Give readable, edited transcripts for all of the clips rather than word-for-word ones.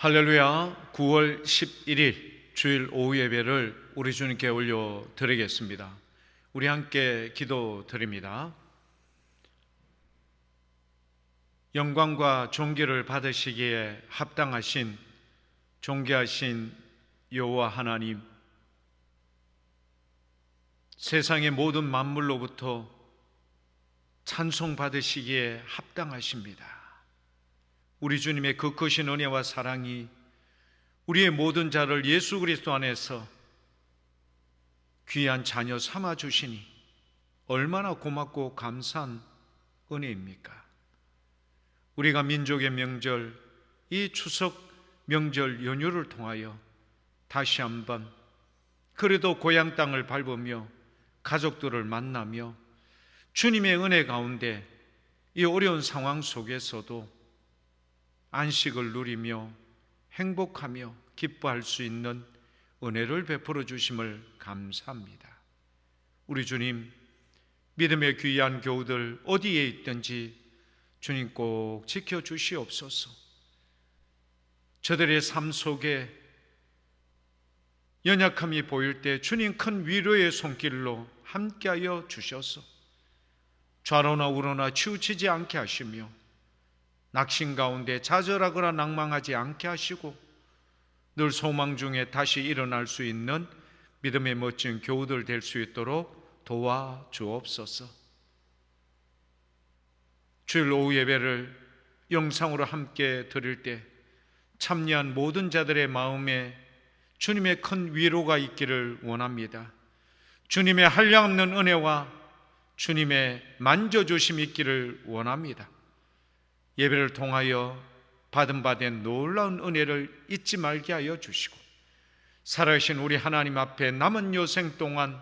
할렐루야. 9월 11일 주일 오후 예배를 우리 주님께 올려 드리겠습니다. 우리 함께 기도 드립니다. 영광과 존귀를 받으시기에 합당하신 존귀하신 여호와 하나님, 세상의 모든 만물로부터 찬송 받으시기에 합당하십니다. 우리 주님의 그 크신 은혜와 사랑이 우리의 모든 자를 예수 그리스도 안에서 귀한 자녀 삼아 주시니 얼마나 고맙고 감사한 은혜입니까? 우리가 민족의 명절, 이 추석 명절 연휴를 통하여 다시 한번 그래도 고향 땅을 밟으며 가족들을 만나며 주님의 은혜 가운데 이 어려운 상황 속에서도 안식을 누리며 행복하며 기뻐할 수 있는 은혜를 베풀어 주심을 감사합니다. 우리 주님, 믿음의 귀한 교우들 어디에 있든지 주님 꼭 지켜주시옵소서. 저들의 삶 속에 연약함이 보일 때 주님 큰 위로의 손길로 함께하여 주셔서 좌로나 우로나 치우치지 않게 하시며 낙심 가운데 좌절하거나 낭망하지 않게 하시고 늘 소망 중에 다시 일어날 수 있는 믿음의 멋진 교우들 될 수 있도록 도와주옵소서. 주일 오후 예배를 영상으로 함께 드릴 때 참여한 모든 자들의 마음에 주님의 큰 위로가 있기를 원합니다. 주님의 한량없는 은혜와 주님의 만져주심이 있기를 원합니다. 예배를 통하여 받은 바된 놀라운 은혜를 잊지 말게 하여 주시고 살아계신 우리 하나님 앞에 남은 여생 동안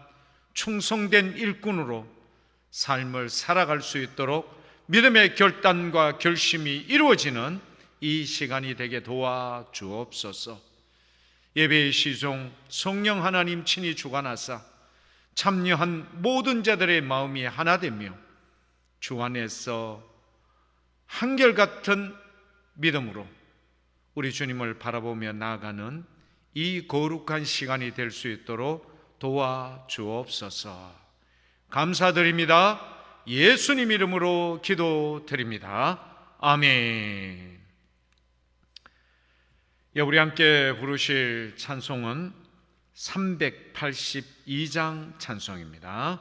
충성된 일꾼으로 삶을 살아갈 수 있도록 믿음의 결단과 결심이 이루어지는 이 시간이 되게 도와주옵소서. 예배의 시종 성령 하나님 친히 주관하사 참여한 모든 자들의 마음이 하나 되며 주 안에서 한결같은 믿음으로 우리 주님을 바라보며 나아가는 이 거룩한 시간이 될 수 있도록 도와주옵소서. 감사드립니다. 예수님 이름으로 기도드립니다. 아멘. 우리 함께 부르실 찬송은 382장 찬송입니다.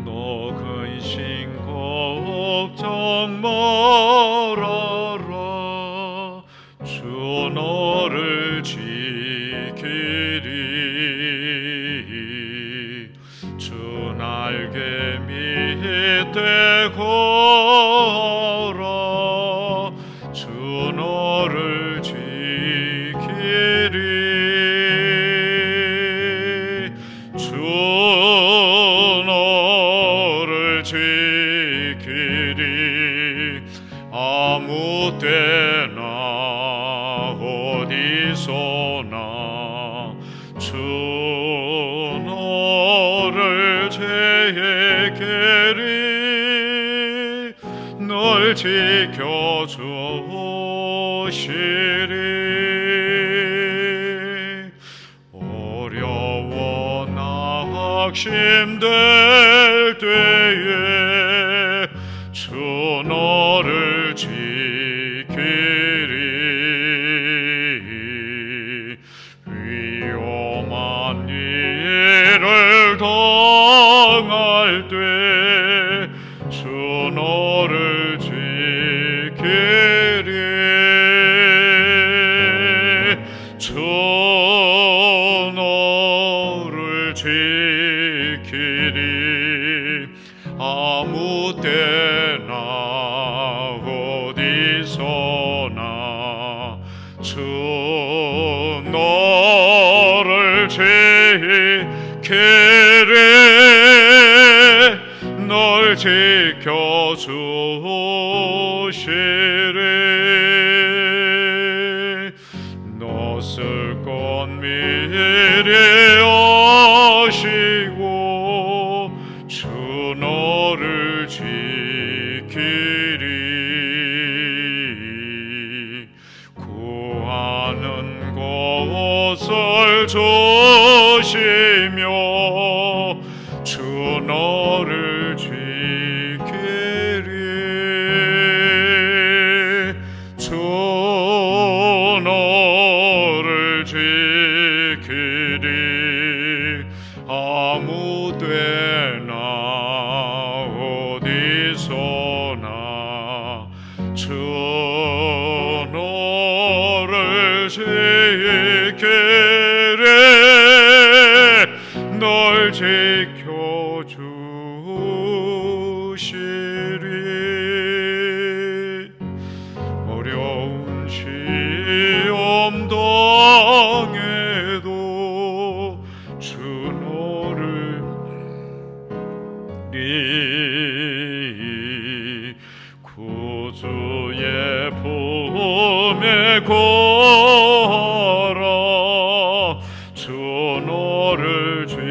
너 근심 걱정 말아라. 주 너를 지키리. 주 날개 밑에 거라. 주 너를 지키리. 주 지키리. 아무 때나 어디서나 주 너를 지키리. 널 지켜주시리. 어려워 낙심될 때에 주 너를 지키리. 위험한 일을 당할 때 주 너를 지키리. 주 너를 지키리. 아무 때나 어디서나 주 너를 지키리. 널 지켜주시리. 너 예리하시고 주 너를 지키리. 구하는 것을 주시며 주 너를 지키리. 주 너를 지키리. 아무데나 어디서나 주 너를 지키리. 널 지켜주시리. 어려운 시험 당해도 주 너를 구주의 품에 거하라. 주 너를 지키리.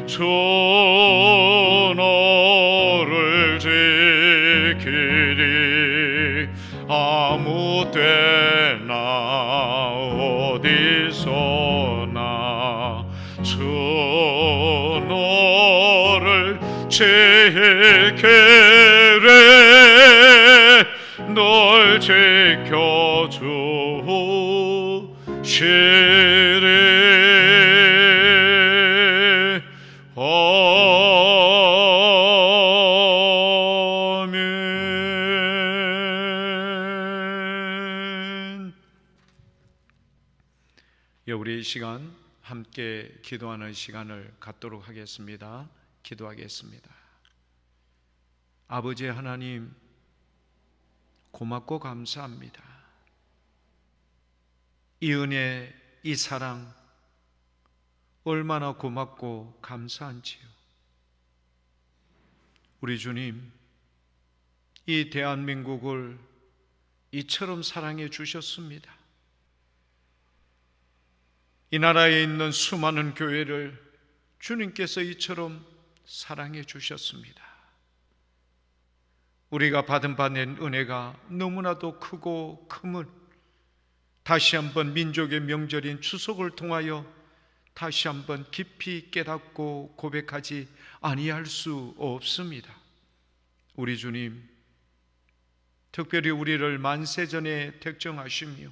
주 너를 지키리. 아무 때나 어디서나 주 너를 지키리. 널 지켜주시리. 아멘. 우리 이 시간 함께 기도하는 시간을 갖도록 하겠습니다. 기도하겠습니다. 아버지 하나님, 고맙고 감사합니다. 이 은혜, 이 사랑 얼마나 고맙고 감사한지요. 우리 주님, 이 대한민국을 이처럼 사랑해 주셨습니다. 이 나라에 있는 수많은 교회를 주님께서 이처럼 사랑해 주셨습니다. 우리가 받은 은혜가 너무나도 크고 큼을 다시 한번 민족의 명절인 추석을 통하여 다시 한번 깊이 깨닫고 고백하지 아니할 수 없습니다. 우리 주님, 특별히 우리를 만세전에 택정하시며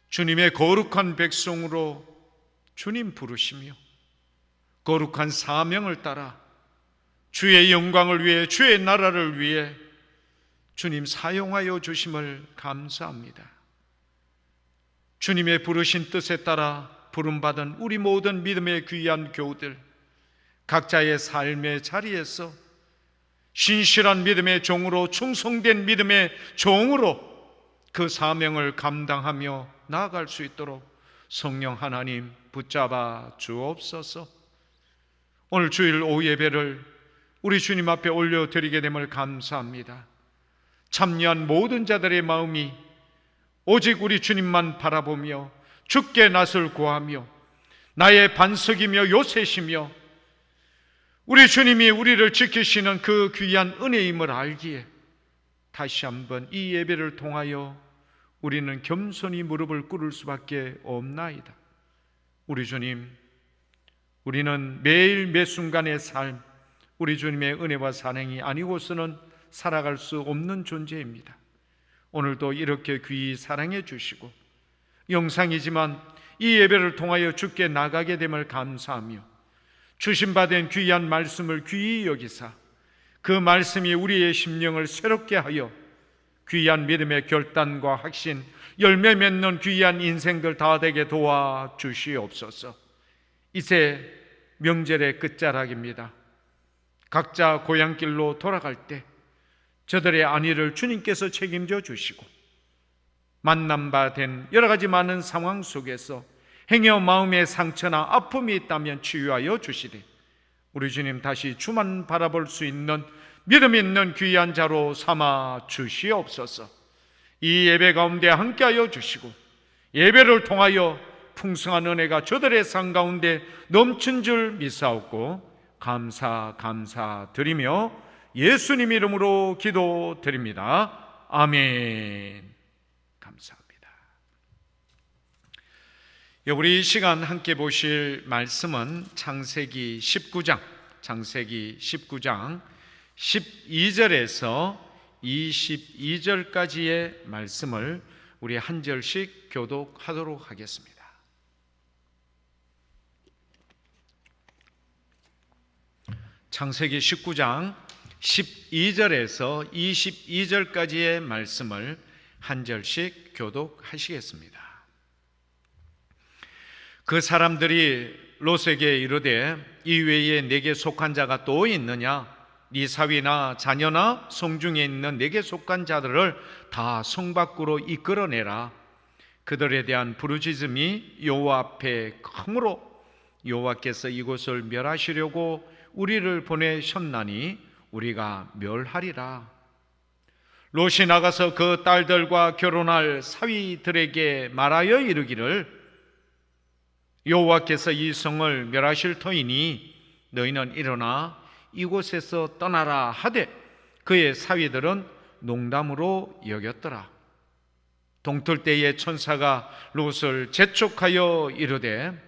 주님의 거룩한 백성으로 주님 부르시며 거룩한 사명을 따라 주의 영광을 위해, 주의 나라를 위해 주님 사용하여 주심을 감사합니다. 주님의 부르신 뜻에 따라 부름받은 우리 모든 믿음의 귀한 교우들, 각자의 삶의 자리에서 신실한 믿음의 종으로, 충성된 믿음의 종으로 그 사명을 감당하며 나아갈 수 있도록 성령 하나님 붙잡아 주옵소서. 오늘 주일 오후 예배를 우리 주님 앞에 올려드리게 됨을 감사합니다. 참여한 모든 자들의 마음이 오직 우리 주님만 바라보며 주께 낯을 구하며 나의 반석이며 요새시며 우리 주님이 우리를 지키시는 그 귀한 은혜임을 알기에 다시 한번 이 예배를 통하여 우리는 겸손히 무릎을 꿇을 수밖에 없나이다. 우리 주님, 우리는 매일 매 순간의 삶, 우리 주님의 은혜와 사랑이 아니고서는 살아갈 수 없는 존재입니다. 오늘도 이렇게 귀히 사랑해 주시고 영상이지만 이 예배를 통하여 주께 나가게 됨을 감사하며 주신받은 귀한 말씀을 귀히 여기사 그 말씀이 우리의 심령을 새롭게 하여 귀한 믿음의 결단과 확신, 열매 맺는 귀한 인생들 다 되게 도와주시옵소서. 이제 명절의 끝자락입니다. 각자 고향길로 돌아갈 때 저들의 안위를 주님께서 책임져 주시고 만남바 된 여러 가지 많은 상황 속에서 행여 마음의 상처나 아픔이 있다면 치유하여 주시되 우리 주님 다시 주만 바라볼 수 있는 믿음 있는 귀한 자로 삼아 주시옵소서. 이 예배 가운데 함께하여 주시고 예배를 통하여 풍성한 은혜가 저들의 삶 가운데 넘친 줄 믿사옵고 감사드리며 예수님 이름으로 기도드립니다. 아멘. 감사합니다. 우리 이 시간 함께 보실 말씀은 창세기 19장 12절에서 22절까지의 말씀을 우리 한 절씩 교독하도록 하겠습니다. 창세기 19장 12절에서 22절까지의 말씀을 한 절씩 교독하시겠습니다. 그 사람들이 롯에게 이르되 이 외에 내게 속한 자가 또 있느냐? 네 사위나 자녀나 성중에 있는 내게 속한 자들을 다 성 밖으로 이끌어내라. 그들에 대한 부르짖음이 여호와 앞에 크므로 여호와께서 이곳을 멸하시려고 우리를 보내셨나니 우리가 멸하리라. 롯이 나가서 그 딸들과 결혼할 사위들에게 말하여 이르기를 여호와께서 이 성을 멸하실 터이니 너희는 일어나 이곳에서 떠나라 하되 그의 사위들은 농담으로 여겼더라. 동틀 때에 천사가 롯을 재촉하여 이르되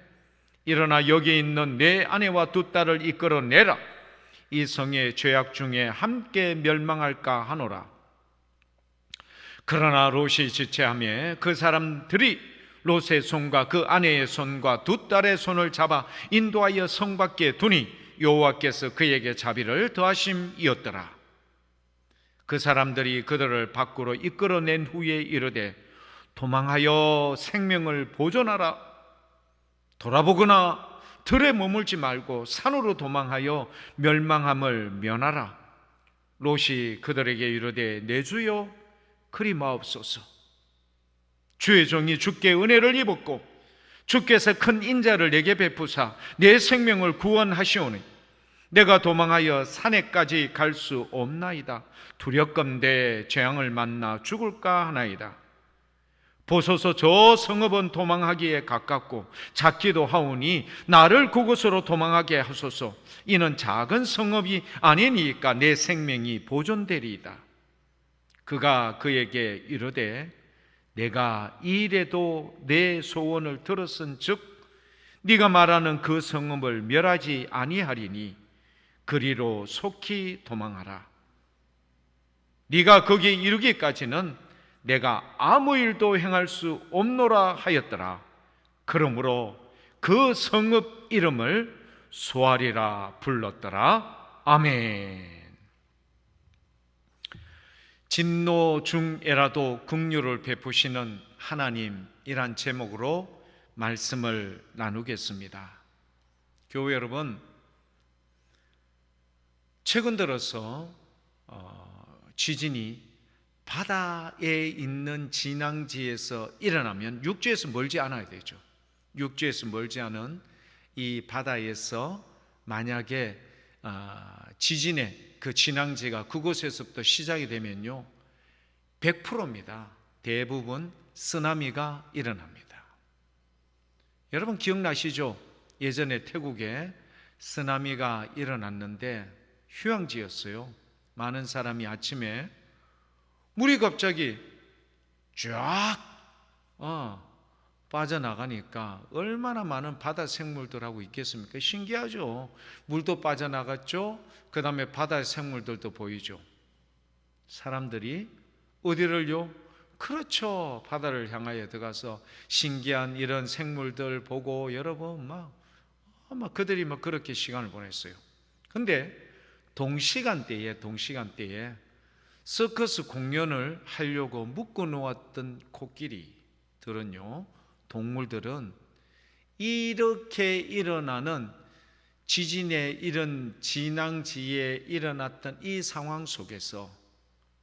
일어나 여기 있는 내 아내와 두 딸을 이끌어내라. 이 성의 죄악 중에 함께 멸망할까 하노라. 그러나 롯이 지체하며 그 사람들이 롯의 손과 그 아내의 손과 두 딸의 손을 잡아 인도하여 성 밖에 두니 여호와께서 그에게 자비를 더하심이었더라. 그 사람들이 그들을 밖으로 이끌어낸 후에 이르되 도망하여 생명을 보존하라. 돌아보거나 들에 머물지 말고 산으로 도망하여 멸망함을 면하라. 롯이 그들에게 이르되 내 주여 그리 마옵소서. 주의 종이 주께 은혜를 입었고 주께서 큰 인자를 내게 베푸사 내 생명을 구원하시오니 내가 도망하여 산에까지 갈 수 없나이다. 두렵건대 재앙을 만나 죽을까 하나이다. 보소서 저 성읍은 도망하기에 가깝고 작기도 하오니 나를 그곳으로 도망하게 하소서. 이는 작은 성읍이 아니니까 내 생명이 보존되리이다. 그가 그에게 이르되 내가 이래도 내 소원을 들었은즉 네가 말하는 그 성읍을 멸하지 아니하리니 그리로 속히 도망하라. 네가 거기 이르기까지는 내가 아무 일도 행할 수 없노라 하였더라. 그러므로 그 성읍 이름을 소알이라 불렀더라. 아멘. 진노 중에라도 긍휼을 베푸시는 하나님이란 제목으로 말씀을 나누겠습니다. 교회 여러분, 최근 들어서 지진이 바다에 있는 진앙지에서 일어나면 육지에서 멀지 않아야 되죠. 육지에서 멀지 않은 이 바다에서 만약에 지진의 그 진앙지가 그곳에서부터 시작이 되면요 100%입니다. 대부분 쓰나미가 일어납니다. 여러분 기억나시죠? 예전에 태국에 쓰나미가 일어났는데 휴양지였어요. 많은 사람이 아침에 물이 갑자기 쫙 빠져나가니까 얼마나 많은 바다 생물들하고 있겠습니까? 신기하죠. 물도 빠져나갔죠. 그 다음에 바다 생물들도 보이죠. 사람들이 어디를요? 그렇죠, 바다를 향하여 들어가서 신기한 이런 생물들 보고 여러분 막 그들이 막 그렇게 시간을 보냈어요. 근데 동시간대에 서커스 공연을 하려고 묶어 놓았던 코끼리들은요, 동물들은 이렇게 일어나는 지진의 이런 진앙지에 일어났던 이 상황 속에서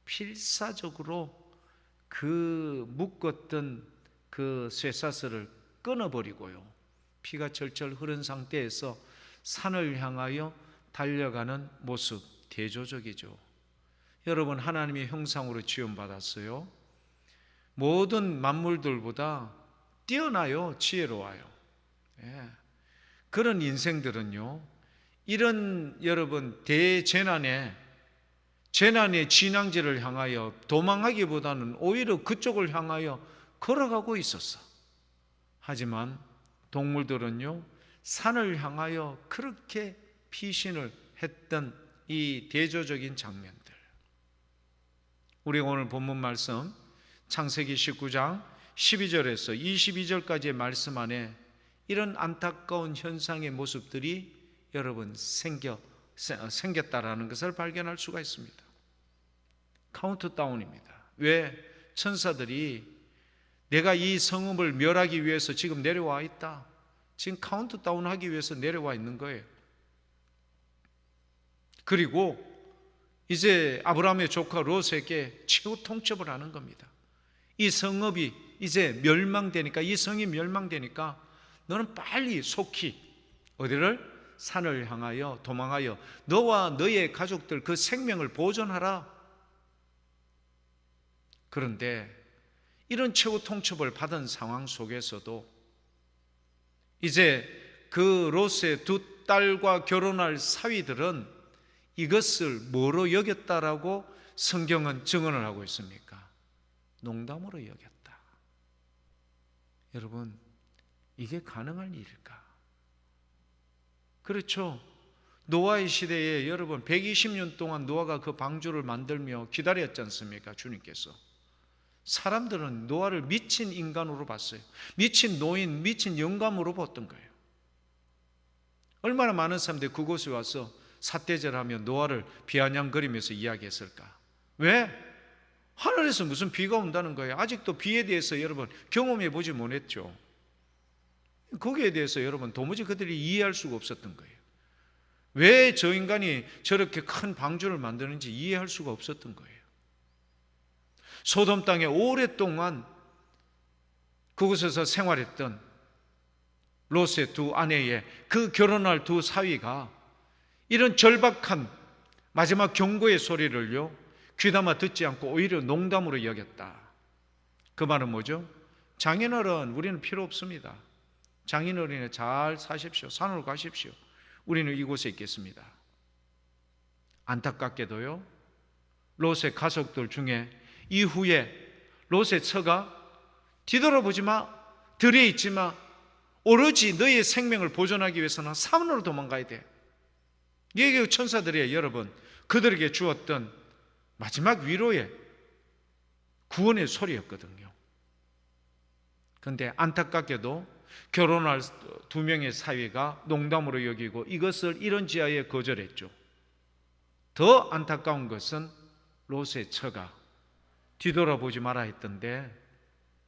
필사적으로 그 묶었던 그 쇠사슬을 끊어버리고요, 피가 철철 흐른 상태에서 산을 향하여 달려가는 모습 대조적이죠. 여러분, 하나님의 형상으로 지음받았어요. 모든 만물들보다 뛰어나요, 지혜로워요. 예. 그런 인생들은요, 이런 여러분 재난의 진앙지를 향하여 도망하기보다는 오히려 그쪽을 향하여 걸어가고 있었어. 하지만 동물들은요, 산을 향하여 그렇게 피신을 했던 이 대조적인 장면들, 우리가 오늘 본문 말씀 창세기 19장 12절에서 22절까지의 말씀 안에 이런 안타까운 현상의 모습들이 여러분 생겼다라는 것을 발견할 수가 있습니다. 카운트다운입니다. 왜? 천사들이 내가 이 성읍을 멸하기 위해서 지금 내려와 있다. 지금 카운트다운 하기 위해서 내려와 있는 거예요. 그리고 이제 아브라함의 조카 롯에게 최후 통첩을 하는 겁니다. 이 성읍이 이제 멸망되니까, 이 성이 멸망되니까 너는 빨리 속히 어디를? 산을 향하여 도망하여 너와 너의 가족들 그 생명을 보존하라. 그런데 이런 최후 통첩을 받은 상황 속에서도 이제 그 롯의 두 딸과 결혼할 사위들은 이것을 뭐로 여겼다라고 성경은 증언을 하고 있습니까? 농담으로 여겼다. 여러분, 이게 가능한 일일까? 그렇죠. 노아의 시대에 여러분 120년 동안 노아가 그 방주를 만들며 기다렸지 않습니까? 주님께서. 사람들은 노아를 미친 인간으로 봤어요. 미친 노인, 미친 영감으로 봤던 거예요. 얼마나 많은 사람들이 그곳에 와서 삿대질하며 노아를 비아냥거리면서 이야기했을까? 왜? 하늘에서 무슨 비가 온다는 거예요. 아직도 비에 대해서 여러분 경험해 보지 못했죠. 거기에 대해서 여러분 도무지 그들이 이해할 수가 없었던 거예요. 왜 저 인간이 저렇게 큰 방주를 만드는지 이해할 수가 없었던 거예요. 소돔 땅에 오랫동안 그곳에서 생활했던 롯의 두 아내의 그 결혼할 두 사위가 이런 절박한 마지막 경고의 소리를요 귀담아 듣지 않고 오히려 농담으로 여겼다. 그 말은 뭐죠? 장인어른, 우리는 필요 없습니다. 장인어른이 잘 사십시오. 산으로 가십시오. 우리는 이곳에 있겠습니다. 안타깝게도요, 롯의 가족들 중에 이후에 롯의 처가 뒤돌아보지 마, 들에 있지 마, 오로지 너의 생명을 보존하기 위해서는 산으로 도망가야 돼. 이게 천사들이 여러분 그들에게 주었던 마지막 위로의 구원의 소리였거든요. 그런데 안타깝게도 결혼할 두 명의 사위가 농담으로 여기고 이것을 이런 지하에 거절했죠. 더 안타까운 것은 롯의 처가 뒤돌아보지 마라 했던데,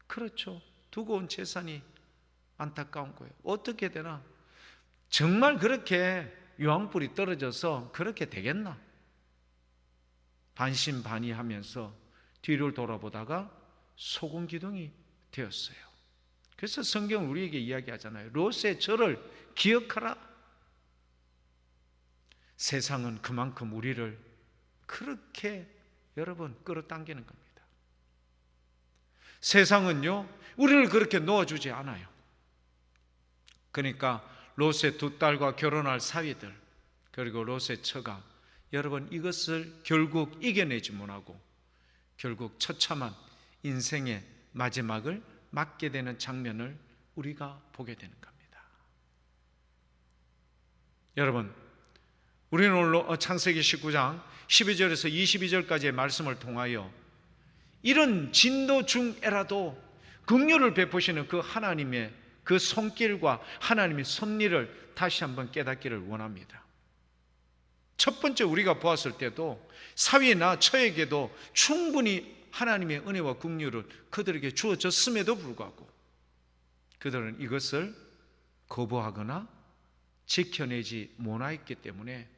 그렇죠, 두고 온 재산이 안타까운 거예요. 어떻게 되나? 정말 그렇게 유황불이 떨어져서 그렇게 되겠나? 반신반의하면서 뒤를 돌아보다가 소금 기둥이 되었어요. 그래서 성경은 우리에게 이야기하잖아요. 롯의 절을 기억하라. 세상은 그만큼 우리를 그렇게 여러분 끌어당기는 겁니다. 세상은요 우리를 그렇게 놓아주지 않아요. 그러니까 롯의 두 딸과 결혼할 사위들, 그리고 롯의 처가 여러분 이것을 결국 이겨내지 못하고 결국 처참한 인생의 마지막을 맞게 되는 장면을 우리가 보게 되는 겁니다. 여러분, 우리는 오늘 창세기 19장 12절에서 22절까지의 말씀을 통하여 이런 진도 중에라도 긍휼을 베푸시는 그 하나님의 그 손길과 하나님의 섭리를 다시 한번 깨닫기를 원합니다. 첫 번째 우리가 보았을 때도 사위나 처에게도 충분히 하나님의 은혜와 긍휼을 그들에게 주어졌음에도 불구하고 그들은 이것을 거부하거나 지켜내지 못하였기 때문에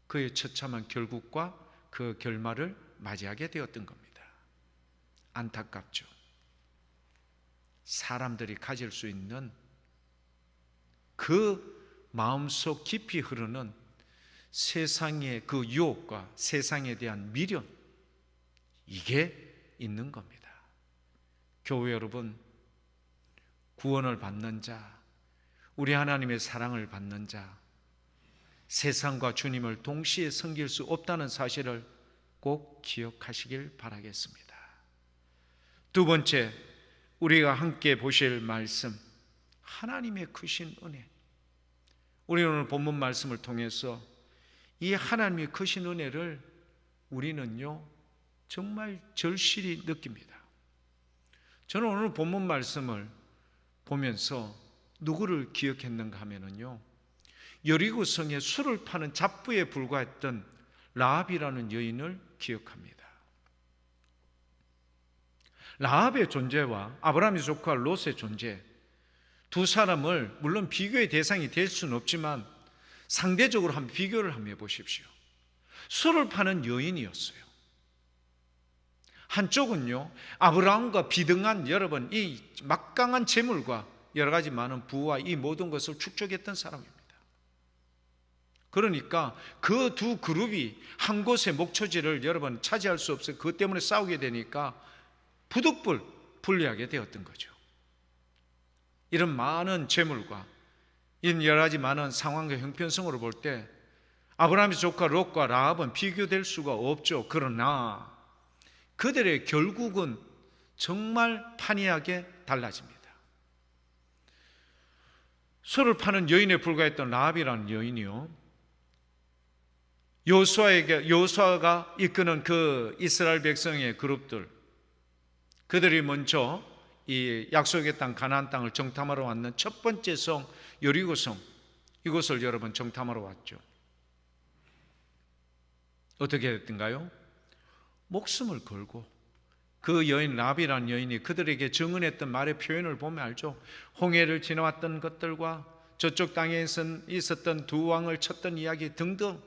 그의 처참한 결국과 그 결말을 맞이하게 되었던 겁니다. 안타깝죠. 사람들이 가질 수 있는 그 마음속 깊이 흐르는 세상의 그 유혹과 세상에 대한 미련, 이게 있는 겁니다. 교회 여러분, 구원을 받는 자, 우리 하나님의 사랑을 받는 자, 세상과 주님을 동시에 섬길 수 없다는 사실을 꼭 기억하시길 바라겠습니다. 두 번째, 우리가 함께 보실 말씀, 하나님의 크신 은혜. 우리 오늘 본문 말씀을 통해서 이 하나님의 크신 은혜를 우리는요 정말 절실히 느낍니다. 저는 오늘 본문 말씀을 보면서 누구를 기억했는가 하면은요, 여리고성에 술을 파는 잡부에 불과했던 라합이라는 여인을 기억합니다. 라합의 존재와 아브라함의 조카 롯의 존재, 두 사람을 물론 비교의 대상이 될 수는 없지만 상대적으로 한번 비교를 한번 해보십시오. 술을 파는 여인이었어요. 한쪽은요 아브라함과 비등한 여러분 이 막강한 재물과 여러 가지 많은 부와 이 모든 것을 축적했던 사람입니다. 그러니까 그 두 그룹이 한 곳의 목초지를 여러분 차지할 수 없어요. 그것 때문에 싸우게 되니까 부득불 분리하게 되었던 거죠. 이런 많은 재물과 이런 여러 가지 많은 상황과 형편성으로 볼 때 아브라함의 조카 롯과 라합은 비교될 수가 없죠. 그러나 그들의 결국은 정말 판이하게 달라집니다. 술을 파는 여인에 불과했던 라합이라는 여인이요, 여호수아가 이끄는 그 이스라엘 백성의 그룹들, 그들이 먼저 이 약속의 땅 가나안 땅을 정탐하러 왔는 첫 번째 성 여리고성, 이곳을 여러분 정탐하러 왔죠. 어떻게 됐던가요? 목숨을 걸고 그 여인 라합이라는 여인이 그들에게 증언했던 말의 표현을 보면 알죠. 홍해를 지나왔던 것들과 저쪽 땅에 있었던 두 왕을 쳤던 이야기 등등,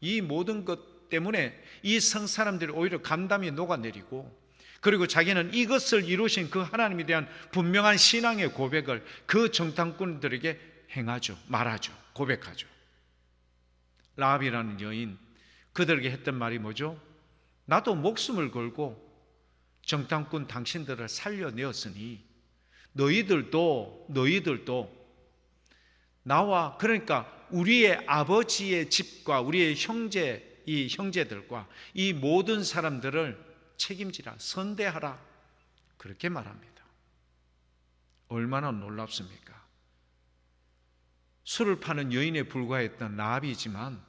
이 모든 것 때문에 이 성 사람들이 오히려 감담이 녹아내리고, 그리고 자기는 이것을 이루신 그 하나님에 대한 분명한 신앙의 고백을 그 정탐꾼들에게 행하죠, 말하죠, 고백하죠. 라합이라는 여인, 그들에게 했던 말이 뭐죠? 나도 목숨을 걸고 정탐꾼 당신들을 살려내었으니 너희들도 나와, 그러니까 우리의 아버지의 집과 우리의 이 형제들과 이 모든 사람들을 책임지라, 선대하라, 그렇게 말합니다. 얼마나 놀랍습니까? 술을 파는 여인에 불과했던 라합이지만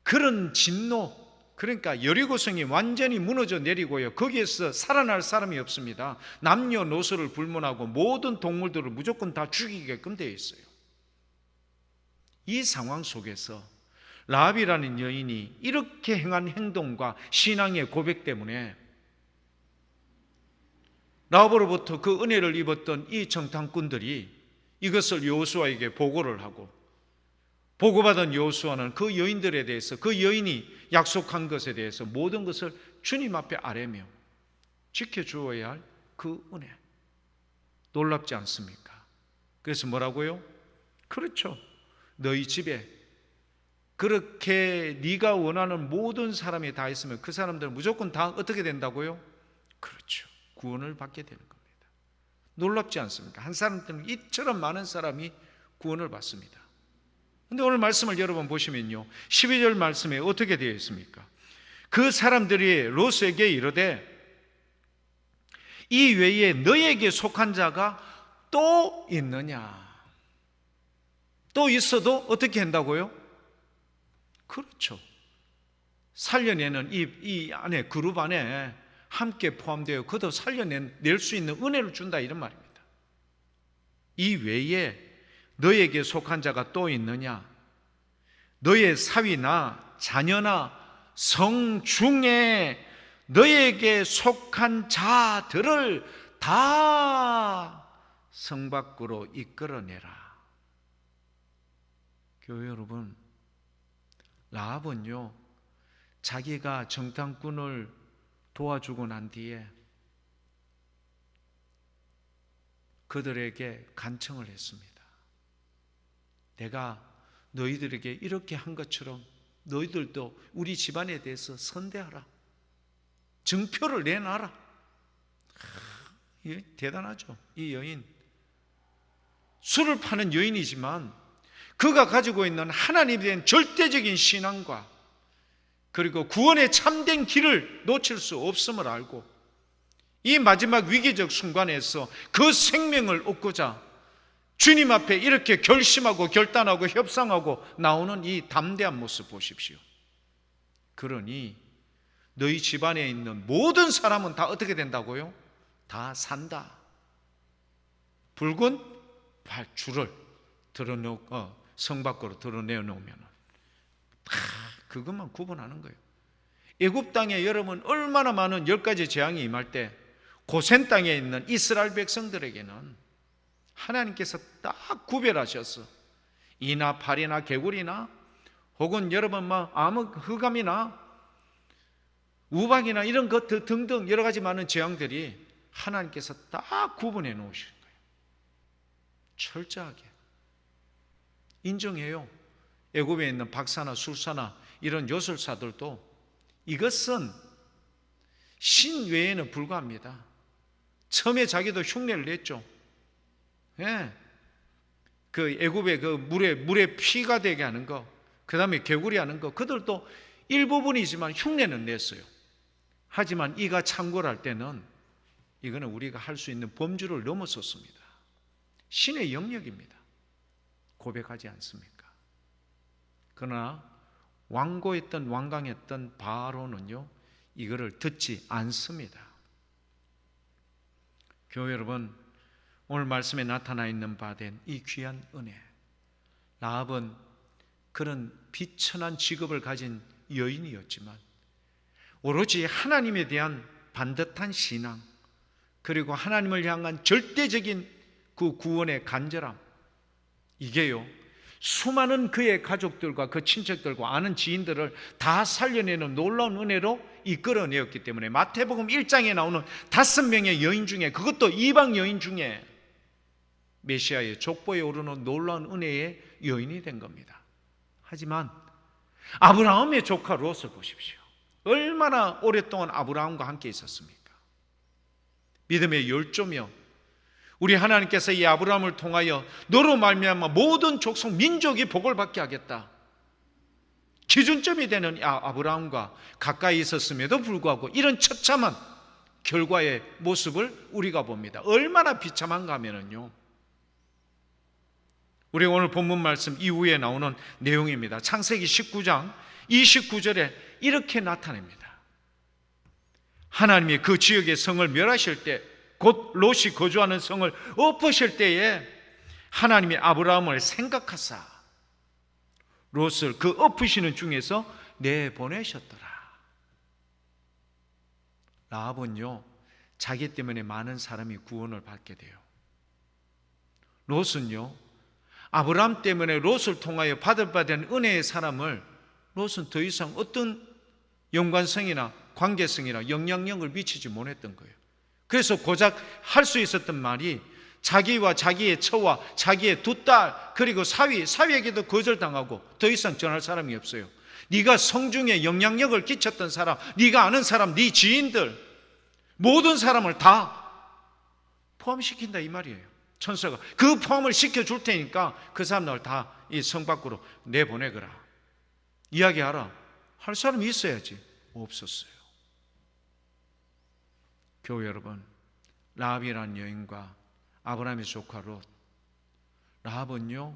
그런 진노, 그러니까 여리고성이 완전히 무너져 내리고요, 거기에서 살아날 사람이 없습니다. 남녀노소를 불문하고 모든 동물들을 무조건 다 죽이게끔 되어 있어요. 이 상황 속에서 라합이라는 여인이 이렇게 행한 행동과 신앙의 고백 때문에 라합으로부터 그 은혜를 입었던 이 정탐꾼들이 이것을 여호수아에게 보고를 하고, 보고받은 여호수아는 그 여인들에 대해서, 그 여인이 약속한 것에 대해서 모든 것을 주님 앞에 아뢰며 지켜주어야 할 그 은혜, 놀랍지 않습니까? 그래서 뭐라고요? 그렇죠, 너희 집에 그렇게 네가 원하는 모든 사람이 다 있으면 그 사람들은 무조건 다 어떻게 된다고요? 그렇죠, 구원을 받게 되는 겁니다. 놀랍지 않습니까? 한 사람 때문에 이처럼 많은 사람이 구원을 받습니다. 그런데 오늘 말씀을 여러분 보시면요, 12절 말씀에 어떻게 되어 있습니까? 그 사람들이 롯에게 이르되 이 외에 너에게 속한 자가 또 있느냐? 또 있어도 어떻게 한다고요? 그렇죠, 살려내는 이 안에, 그룹 안에 함께 포함되어 그도 살려낼 수 있는 은혜를 준다, 이런 말입니다. 이 외에 너에게 속한 자가 또 있느냐? 너의 사위나 자녀나 성 중에 너에게 속한 자들을 다 성 밖으로 이끌어내라. 교회 여러분, 라합은요 자기가 정탐꾼을 도와주고 난 뒤에 그들에게 간청을 했습니다. 내가 너희들에게 이렇게 한 것처럼 너희들도 우리 집안에 대해서 선대하라, 증표를 내놔라. 대단하죠. 이 여인, 술을 파는 여인이지만 그가 가지고 있는 하나님에 대한 절대적인 신앙과 그리고 구원의 참된 길을 놓칠 수 없음을 알고 이 마지막 위기적 순간에서 그 생명을 얻고자 주님 앞에 이렇게 결심하고 결단하고 협상하고 나오는 이 담대한 모습 보십시오. 그러니 너희 집안에 있는 모든 사람은 다 어떻게 된다고요? 다 산다. 붉은 줄을 성 밖으로 드러내놓으면 다 그것만 구분하는 거예요. 애굽 땅에 여러분 얼마나 많은 10가지 재앙이 임할 때 고센 땅에 있는 이스라엘 백성들에게는 하나님께서 딱 구별하셔서 이나 팔이나 개구리나 혹은 여러분 암흑 흑암이나 우박이나 이런 것들 등등 여러 가지 많은 재앙들이 하나님께서 딱 구분해 놓으신 거예요. 철저하게 인정해요. 애굽에 있는 박사나 술사나 이런 요술사들도 이것은 신 외에는 불과합니다. 처음에 자기도 흉내를 냈죠. 예. 그 애굽의 그 물에 피가 되게 하는 거, 그 다음에 개구리 하는 거, 그들도 일부분이지만 흉내는 냈어요. 하지만 이가 참고할 때는 이거는 우리가 할 수 있는 범주를 넘어섰습니다. 신의 영역입니다. 고백하지 않습니까? 그러나 완고했던 완강했던 바로는요, 이거를 듣지 않습니다. 교회 여러분, 오늘 말씀에 나타나 있는 바 된 이 귀한 은혜, 라합은 그런 비천한 직업을 가진 여인이었지만 오로지 하나님에 대한 반듯한 신앙, 그리고 하나님을 향한 절대적인 그 구원의 간절함, 이게요 수많은 그의 가족들과 그 친척들과 아는 지인들을 다 살려내는 놀라운 은혜로 이끌어내었기 때문에 마태복음 1장에 나오는 5명의 여인 중에, 그것도 이방 여인 중에 메시아의 족보에 오르는 놀라운 은혜의 여인이 된 겁니다. 하지만 아브라함의 조카 롯을 보십시오. 얼마나 오랫동안 아브라함과 함께 있었습니까? 믿음의 열조며 우리 하나님께서 이 아브라함을 통하여 너로 말미암아 모든 족속 민족이 복을 받게 하겠다, 기준점이 되는 아브라함과 가까이 있었음에도 불구하고 이런 처참한 결과의 모습을 우리가 봅니다. 얼마나 비참한가 하면요, 우리 오늘 본문 말씀 이후에 나오는 내용입니다. 창세기 19장 29절에 이렇게 나타냅니다. 하나님이 그 지역의 성을 멸하실 때, 곧 롯이 거주하는 성을 엎으실 때에 하나님이 아브라함을 생각하사 롯을 그 엎으시는 중에서 내보내셨더라. 라합은요, 자기 때문에 많은 사람이 구원을 받게 돼요. 롯은요, 아브라함 때문에 롯을 통하여 받을 바 된 은혜의 사람을 롯은 더 이상 어떤 연관성이나 관계성이나 영향력을 미치지 못했던 거예요. 그래서 고작 할 수 있었던 말이 자기와 자기의 처와 자기의 두 딸 그리고 사위에게도 거절당하고 더 이상 전할 사람이 없어요. 네가 성중에 영향력을 끼쳤던 사람, 네가 아는 사람, 네 지인들 모든 사람을 다 포함시킨다 이 말이에요. 천사가 그 포함을 시켜줄 테니까 그 사람들 다 이 성 밖으로 내보내거라, 이야기하라. 할 사람이 있어야지. 없었어요. 교회 여러분, 라합이라는 여인과 아브라함의 조카 롯, 라합은요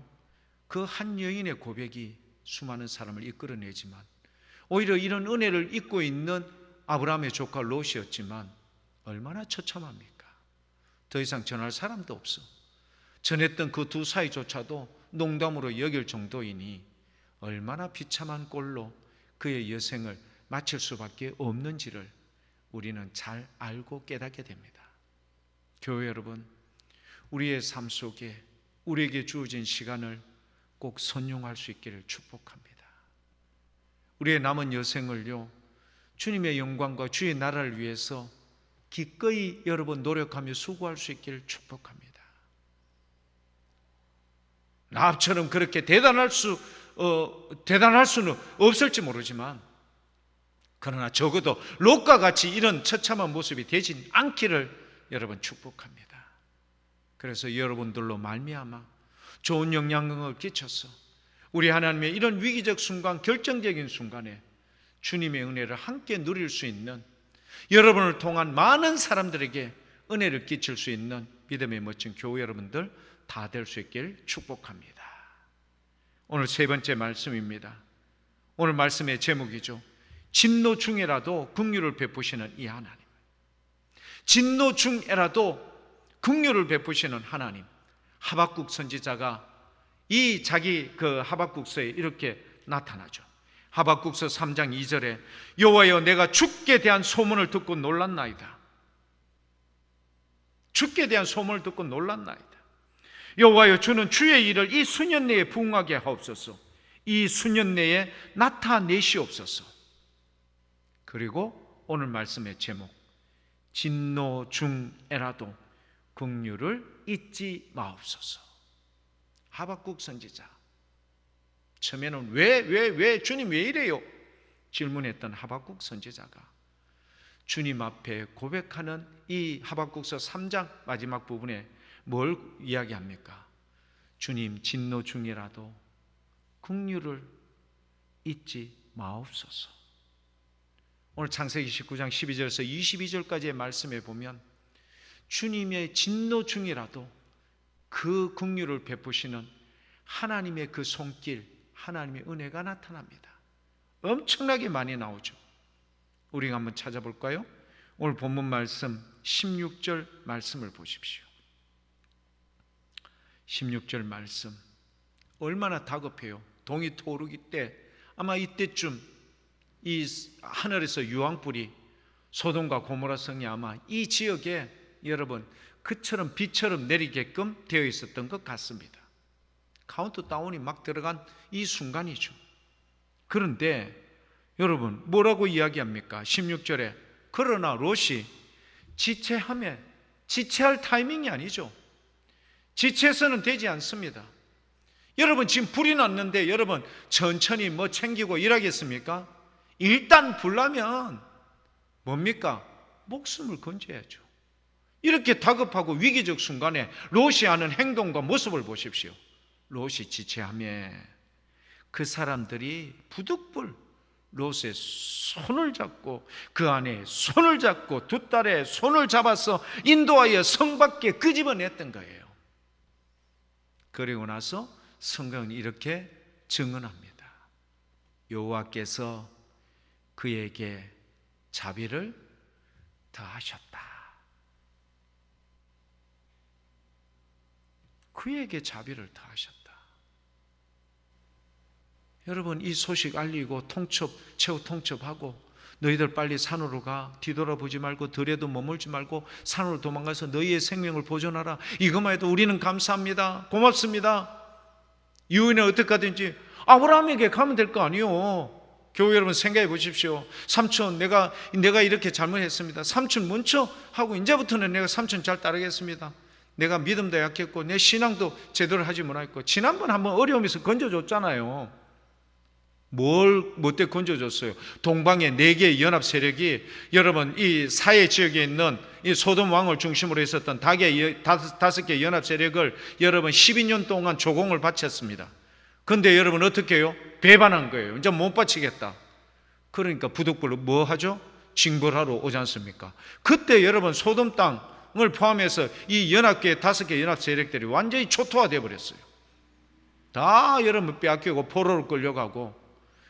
그 한 여인의 고백이 수많은 사람을 이끌어내지만 오히려 이런 은혜를 잊고 있는 아브라함의 조카 롯이었지만 얼마나 처참합니까? 더 이상 전할 사람도 없어. 전했던 그 두 사이조차도 농담으로 여길 정도이니 얼마나 비참한 꼴로 그의 여생을 마칠 수밖에 없는지를 우리는 잘 알고 깨닫게 됩니다. 교회 여러분, 우리의 삶 속에 우리에게 주어진 시간을 꼭 선용할 수 있기를 축복합니다. 우리의 남은 여생을요, 주님의 영광과 주의 나라를 위해서 기꺼이 여러분 노력하며 수고할 수 있기를 축복합니다. 라합처럼 그렇게 대단할 수는 없을지 모르지만, 그러나 적어도 롯과 같이 이런 처참한 모습이 되지 않기를 여러분 축복합니다. 그래서 여러분들로 말미암아 좋은 영향력을 끼쳐서 우리 하나님의 이런 위기적 순간, 결정적인 순간에 주님의 은혜를 함께 누릴 수 있는, 여러분을 통한 많은 사람들에게 은혜를 끼칠 수 있는 믿음의 멋진 교회 여러분들 다 될 수 있길 축복합니다. 오늘 세 번째 말씀입니다. 오늘 말씀의 제목이죠. 진노 중에라도 긍휼을 베푸시는 이 하나님. 진노 중에라도 긍휼을 베푸시는 하나님. 하박국 선지자가 이 자기 그 하박국서에 이렇게 나타나죠. 하박국서 3장 2절에 여호와여 내가 주께 대한 소문을 듣고 놀랐나이다. 주께 대한 소문을 듣고 놀랐나이다. 여호와여 주는 주의 일을 이 수년 내에 부응하게 하옵소서. 이 수년 내에 나타내시옵소서. 그리고 오늘 말씀의 제목, 진노 중에라도 긍휼을 잊지 마옵소서. 하박국 선지자, 처음에는 왜 주님 왜 이래요? 질문했던 하박국 선지자가 주님 앞에 고백하는 이 하박국서 3장 마지막 부분에 뭘 이야기합니까? 주님 진노 중이라도 긍휼을 잊지 마옵소서. 오늘 창세기 19장 12절에서 22절까지의 말씀에 보면 주님의 진노 중이라도 그 긍휼을 베푸시는 하나님의 그 손길, 하나님의 은혜가 나타납니다. 엄청나게 많이 나오죠. 우리가 한번 찾아볼까요? 오늘 본문 말씀 16절 말씀을 보십시오. 16절 말씀 얼마나 다급해요. 동이 토르기 때 아마 이때쯤 이 하늘에서 유황불이 소돔과 고모라 성이 아마 이 지역에 여러분 그처럼 비처럼 내리게끔 되어 있었던 것 같습니다. 카운트다운이 막 들어간 이 순간이죠. 그런데 여러분 뭐라고 이야기합니까? 16절에 그러나 롯이 지체할 타이밍이 아니죠. 지체해서는 되지 않습니다. 여러분 지금 불이 났는데 여러분 천천히 뭐 챙기고 일하겠습니까? 일단 불나면 뭡니까? 목숨을 건져야죠. 이렇게 다급하고 위기적 순간에 롯이 하는 행동과 모습을 보십시오. 롯이 지체하며 그 사람들이 부득불 롯의 손을 잡고 그 안에 손을 잡고 두 딸의 손을 잡아서 인도하여 성 밖에 끄집어냈던 거예요. 그리고 나서 성경은 이렇게 증언합니다. 여호와께서 그에게 자비를 더하셨다. 그에게 자비를 더하셨다. 여러분 이 소식 알리고 최후 통첩하고 너희들 빨리 산으로 가, 뒤돌아보지 말고 들에도 머물지 말고 산으로 도망가서 너희의 생명을 보존하라. 이것만 해도 우리는 감사합니다. 고맙습니다. 이후에는 어떻게 하든지 아브라함에게 가면 될 거 아니요. 교회 여러분 생각해 보십시오. 삼촌 내가 이렇게 잘못했습니다. 삼촌 먼저 하고 이제부터는 내가 삼촌 잘 따르겠습니다. 내가 믿음도 약했고 내 신앙도 제대로 하지 못했고 지난번 한번 어려움에서 건져줬잖아요. 뭐 때 건져줬어요? 동방의 4개의 연합 세력이 여러분 이 사해 지역에 있는 이 소돔 왕을 중심으로 있었던 5개의 연합 세력을 여러분 12년 동안 조공을 바쳤습니다. 근데 여러분 어떻게 해요? 배반한 거예요. 이제 못 바치겠다. 그러니까 부득불로 뭐 하죠? 징벌하러 오지 않습니까? 그때 여러분 소돔 땅을 포함해서 이 5개 연합 세력들이 완전히 초토화되어 버렸어요. 다 여러분 빼앗기고 포로로 끌려가고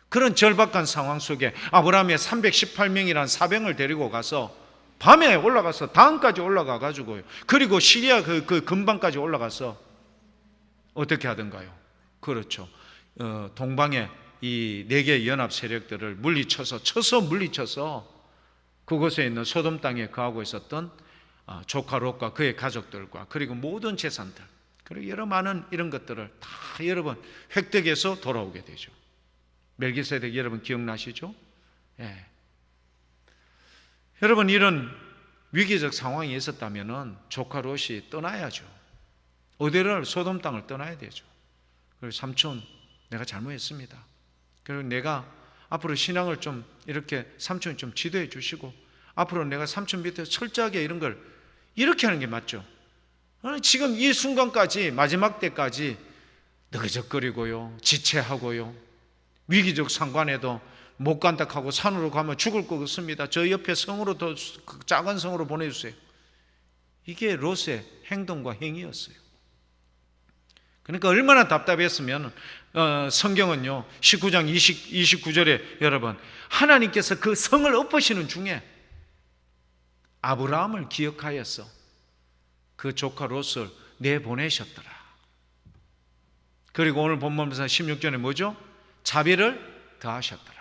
그런 절박한 상황 속에 아브라함의 318명이라는 사병을 데리고 가서 밤에 올라가서 다음까지 올라가 가지고요. 그리고 시리아 그 근방까지 올라가서 어떻게 하던가요? 그렇죠. 동방의 이 4개의 연합 세력들을 물리쳐서 그곳에 있는 소돔 땅에 거하고 있었던 조카 롯과 그의 가족들과 그리고 모든 재산들 그리고 여러 많은 이런 것들을 다 여러분 획득해서 돌아오게 되죠. 멜기세덱 여러분 기억나시죠? 예. 여러분 이런 위기적 상황이 있었다면 조카 롯이 떠나야죠. 어디를? 소돔 땅을 떠나야 되죠. 그리고 삼촌 내가 잘못했습니다. 그리고 내가 앞으로 신앙을 좀 이렇게 삼촌이 좀 지도해 주시고 앞으로 내가 삼촌 밑에서 철저하게 이런 걸 이렇게 하는 게 맞죠. 지금 이 순간까지, 마지막 때까지 너그적거리고요, 지체하고요, 위기적 상관에도 못 간다 하고 산으로 가면 죽을 것 같습니다. 저 옆에 성으로, 더 작은 성으로 보내주세요. 이게 롯의 행동과 행위였어요. 그러니까 얼마나 답답했으면 성경은요 19장 29절에 여러분, 하나님께서 그 성을 엎으시는 중에 아브라함을 기억하여서 그 조카 롯을 내보내셨더라. 그리고 오늘 본문에서 16절에 뭐죠? 자비를 더하셨더라.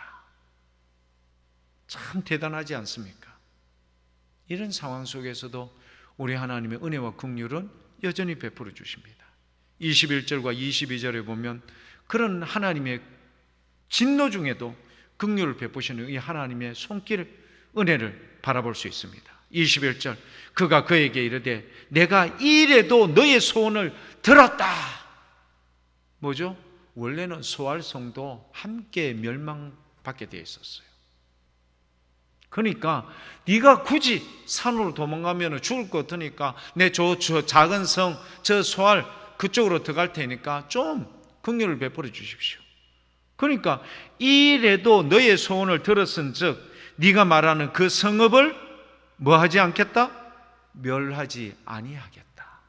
참 대단하지 않습니까? 이런 상황 속에서도 우리 하나님의 은혜와 긍휼은 여전히 베풀어 주십니다. 21절과 22절에 보면 그런 하나님의 진노 중에도 긍휼을 베푸시는 이 하나님의 손길, 은혜를 바라볼 수 있습니다. 21절, 그가 그에게 이르되 내가 이래도 너의 소원을 들었다. 뭐죠? 원래는 소알성도 함께 멸망받게 되어 있었어요. 그러니까 네가 굳이 산으로 도망가면 죽을 것 같으니까 내 저 작은 성, 저 소알 그쪽으로 들어갈 테니까 좀 긍휼을 베풀어 주십시오. 그러니까 이래도 너의 소원을 들었은즉 네가 말하는 그 성읍을 뭐 하지 않겠다? 멸하지 아니하겠다.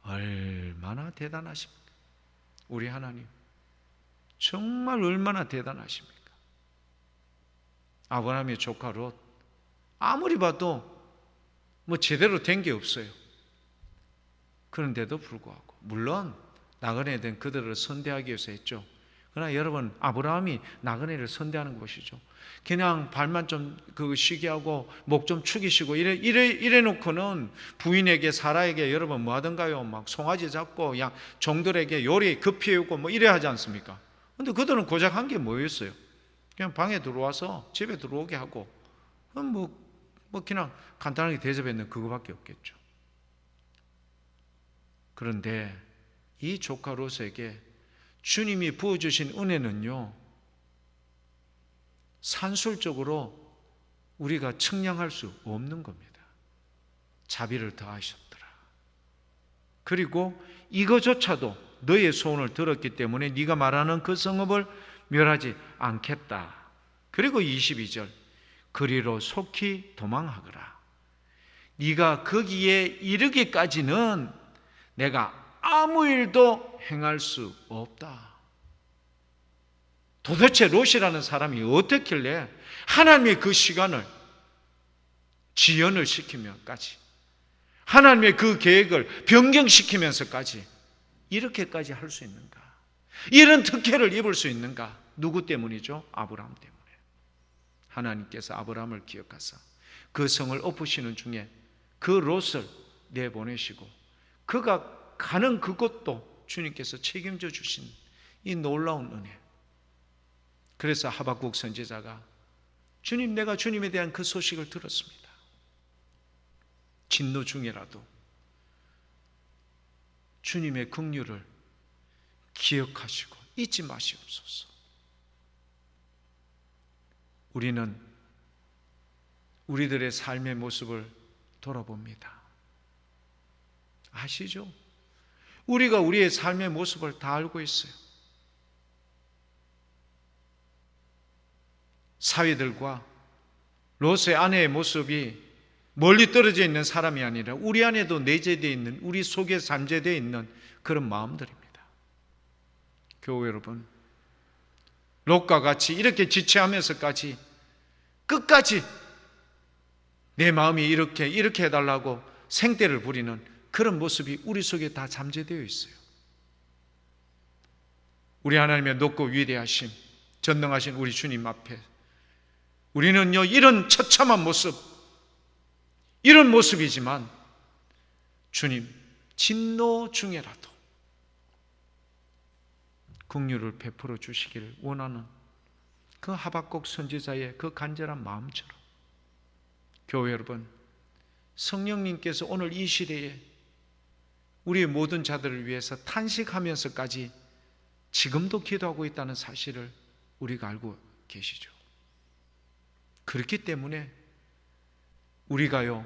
얼마나 대단하십니까? 우리 하나님 정말 얼마나 대단하십니까? 아브라함의 조카 롯, 아무리 봐도 뭐 제대로 된 게 없어요. 그런데도 불구하고 물론 나그네에 된 그들을 선대하기 위해서 했죠. 그러나 여러분, 아브라함이 나그네를 선대하는 것이죠. 그냥 발만 좀 쉬게 하고 목 좀 축이시고 이래 놓고는 부인에게, 사라에게 여러분 뭐 하던가요? 막 송아지 잡고 양 종들에게 요리 급히 해오고 뭐 이래 하지 않습니까? 근데 그들은 고작 한 게 뭐였어요? 그냥 방에 들어와서 집에 들어오게 하고 뭐 그냥 간단하게 대접했는 그거밖에 없겠죠. 그런데 이 조카 롯에게 주님이 부어주신 은혜는요, 산술적으로 우리가 측량할 수 없는 겁니다. 자비를 더하셨더라. 그리고 이거조차도 너의 소원을 들었기 때문에 네가 말하는 그 성읍을 멸하지 않겠다. 그리고 22절, 그리로 속히 도망하거라. 네가 거기에 이르기까지는 내가 아무 일도 행할 수 없다. 도대체 롯이라는 사람이 어떻길래 하나님의 그 시간을 지연을 시키면까지, 하나님의 그 계획을 변경시키면서까지 이렇게까지 할 수 있는가? 이런 특혜를 입을 수 있는가? 누구 때문이죠? 아브라함 때문에. 하나님께서 아브라함을 기억하사 그 성을 엎으시는 중에 그 롯을 내보내시고 그가 가는 그것도 주님께서 책임져 주신 이 놀라운 은혜. 그래서 하박국 선지자가 주님, 내가 주님에 대한 그 소식을 들었습니다. 진노 중에라도 주님의 긍휼을 기억하시고 잊지 마시옵소서. 우리는 우리들의 삶의 모습을 돌아봅니다. 아시죠? 우리가 우리의 삶의 모습을 다 알고 있어요. 사위들과 롯의 아내의 모습이 멀리 떨어져 있는 사람이 아니라 우리 안에도 내재되어 있는, 우리 속에 잠재되어 있는 그런 마음들입니다. 교회 여러분, 롯과 같이 이렇게 지체하면서까지 끝까지 내 마음이 이렇게 해달라고 생떼를 부리는 그런 모습이 우리 속에 다 잠재되어 있어요. 우리 하나님의 높고 위대하심, 전능하신 우리 주님 앞에 우리는요, 이런 처참한 모습, 이런 모습이지만 주님, 진노 중에라도 긍휼을 베풀어 주시기를 원하는 그 하박국 선지자의 그 간절한 마음처럼 교회 여러분, 성령님께서 오늘 이 시대에 우리의 모든 자들을 위해서 탄식하면서까지 지금도 기도하고 있다는 사실을 우리가 알고 계시죠. 그렇기 때문에 우리가요,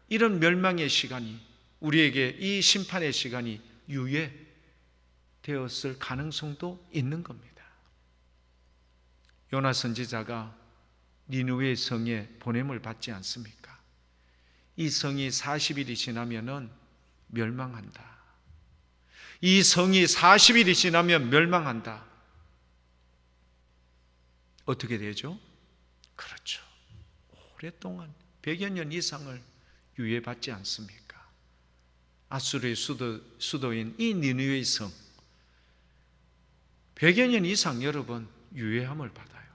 이런 멸망의 시간이, 우리에게 이 심판의 시간이 유예되었을 가능성도 있는 겁니다. 요나 선지자가 니느웨 성에 보냄을 받지 않습니까? 이 성이 40일이 지나면은 멸망한다. 이 성이 40일이 지나면 멸망한다. 어떻게 되죠? 그렇죠. 오랫동안 100여 년 이상을 유예받지 않습니까? 아수르의 수도인 이 니느웨 성 100여 년 이상 여러분 유예함을 받아요.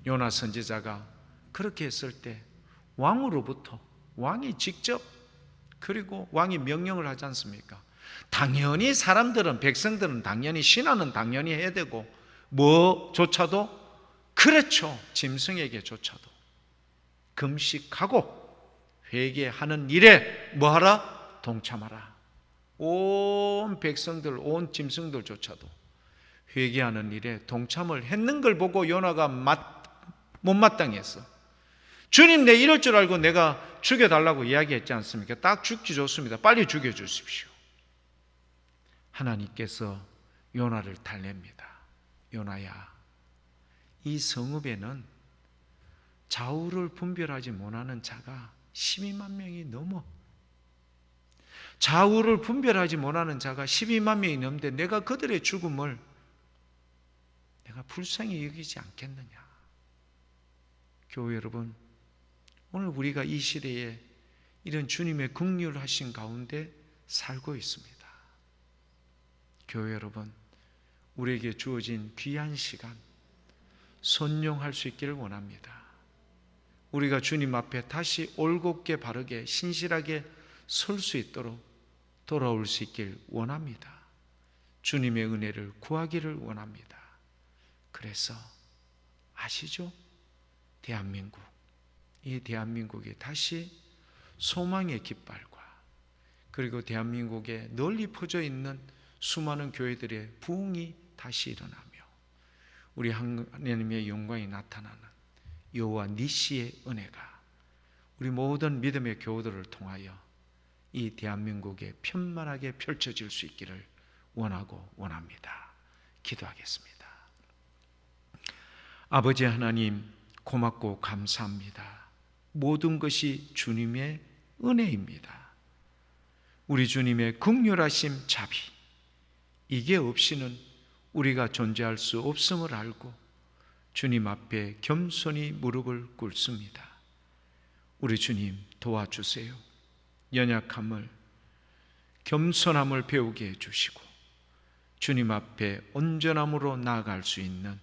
요나 선지자가 그렇게 했을 때 왕으로부터, 왕이 직접, 그리고 왕이 명령을 하지 않습니까? 당연히 사람들은, 백성들은 당연히, 신하는 당연히 해야 되고, 뭐조차도, 그렇죠, 짐승에게조차도 금식하고 회개하는 일에 뭐하라? 동참하라. 온 백성들, 온 짐승들조차도 회개하는 일에 동참을 했는 걸 보고 요나가 못마땅했어. 주님, 내 이럴 줄 알고 내가 죽여달라고 이야기했지 않습니까? 딱 죽기 좋습니다. 빨리 죽여주십시오. 하나님께서 요나를 달랩니다. 요나야, 이 성읍에는 좌우를 분별하지 못하는 자가 12만 명이 넘어. 좌우를 분별하지 못하는 자가 12만 명이 넘는데 내가 그들의 죽음을 내가 불쌍히 여기지 않겠느냐. 교회 여러분, 오늘 우리가 이 시대에 이런 주님의 긍휼하신 가운데 살고 있습니다. 교회 여러분, 우리에게 주어진 귀한 시간 선용할 수 있기를 원합니다. 우리가 주님 앞에 다시 올곧게 바르게 신실하게 설 수 있도록 돌아올 수 있길 원합니다. 주님의 은혜를 구하기를 원합니다. 그래서 아시죠? 대한민국, 이 대한민국이 다시 소망의 깃발과, 그리고 대한민국에 널리 퍼져 있는 수많은 교회들의 부흥이 다시 일어나며 우리 하나님의 영광이 나타나는 여호와 니시의 은혜가 우리 모든 믿음의 교우들을 통하여 이 대한민국에 편만하게 펼쳐질 수 있기를 원하고 원합니다. 기도하겠습니다. 아버지 하나님, 고맙고 감사합니다. 모든 것이 주님의 은혜입니다. 우리 주님의 긍휼하심, 자비, 이게 없이는 우리가 존재할 수 없음을 알고 주님 앞에 겸손히 무릎을 꿇습니다. 우리 주님 도와주세요. 연약함을, 겸손함을 배우게 해주시고 주님 앞에 온전함으로 나아갈 수 있는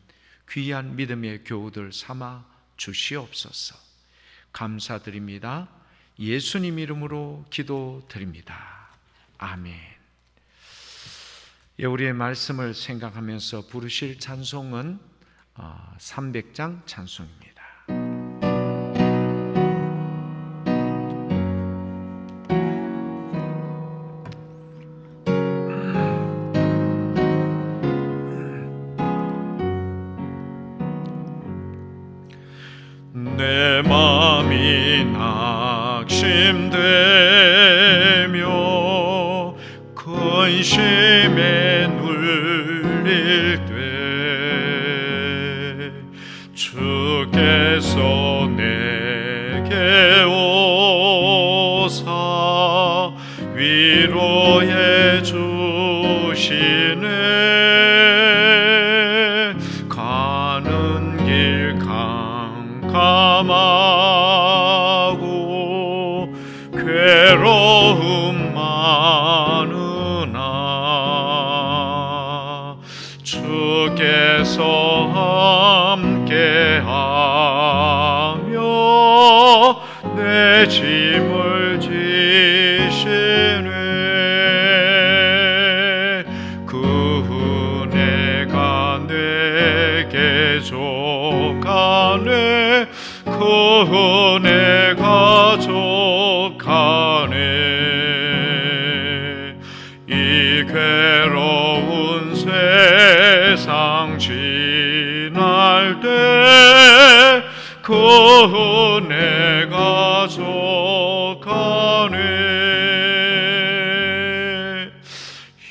귀한 믿음의 교우들 삼아 주시옵소서. 감사드립니다. 예수님 이름으로 기도드립니다. 아멘. 우리의 말씀을 생각하면서 부르실 찬송은 300장 찬송입니다. 내 맘이 낙심되며 근심에 눌릴 때 주께서 내게 오사 위로해 주시네. 가는 길 깜깜하고 괴로움 많으나 주께서 함께하며 내 짐을 지시네. 그 은혜가 내게 족하네. 그 은혜가 족하네. 이 괴로운 세상 지날 때 구원에 가속하네.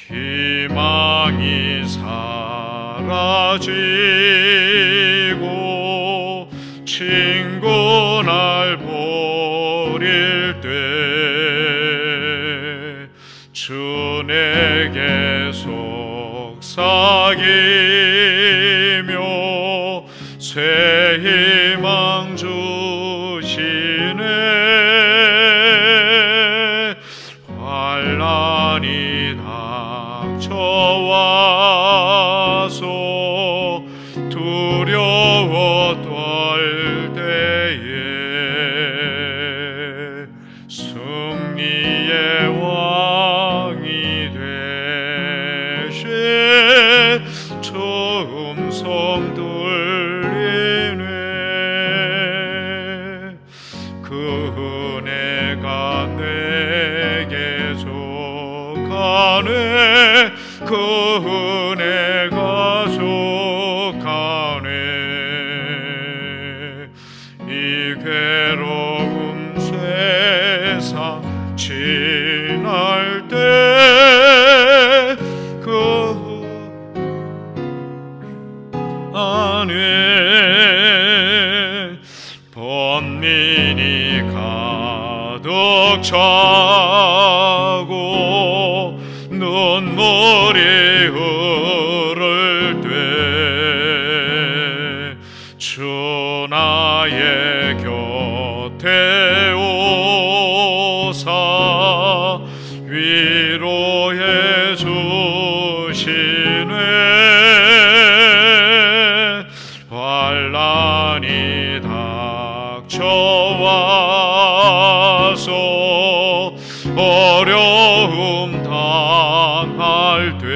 희망이 사라지고 친구 날 버릴 때 주 내게 속삭이며 새 희망 주시네. 환난이 닥쳐와서 두려워 떨 때에 승리의 왕이 되신 저 음성 들리네. 그 은혜가 내게 속하네. 그 은혜가 속하네. 이 괴로운 세상 지날 때 그 안에 번민이 가득 차고 눈물이 흐를 때 주 나의 곁에 오사 위로해 주시네. 환난이 닥쳐와서 어려움 당할 때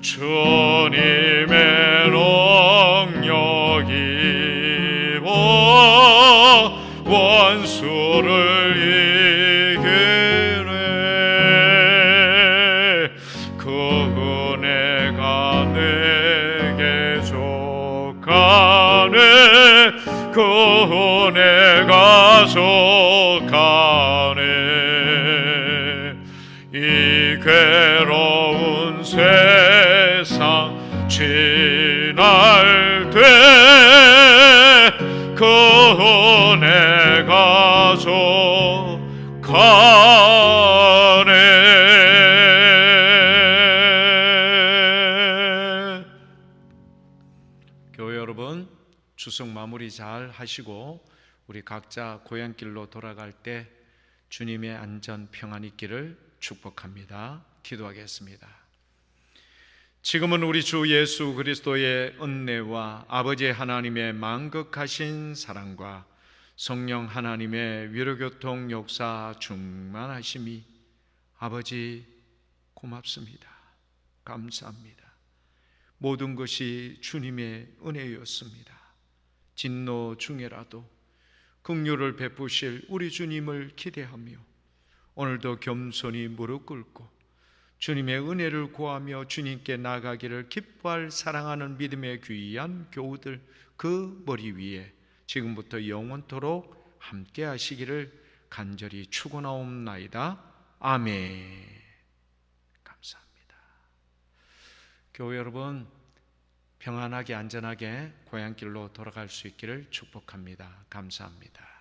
주님의 능력이 원수를 이기네. 그 은혜가 내게 속하네. 그 은혜가 속하네. 이 괴로운 세상 지날 때 그 은혜가 속하네. 교회 여러분, 추석 마무리 잘 하시고 우리 각자 고향길로 돌아갈 때 주님의 안전 평안 있기를 축복합니다. 기도하겠습니다. 지금은 우리 주 예수 그리스도의 은혜와 아버지 하나님의 만극하신 사랑과 성령 하나님의 위로교통 역사 충만하심이 아버지 고맙습니다. 감사합니다. 모든 것이 주님의 은혜였습니다. 진노 중에라도 긍휼을 베푸실 우리 주님을 기대하며 오늘도 겸손히 무릎 꿇고 주님의 은혜를 구하며 주님께 나가기를 기뻐할 사랑하는 믿음의 귀한 교우들 그 머리 위에 지금부터 영원토록 함께 하시기를 간절히 축원하옵나이다. 아멘. 감사합니다. 교회 여러분, 평안하게 안전하게 고향길로 돌아갈 수 있기를 축복합니다. 감사합니다.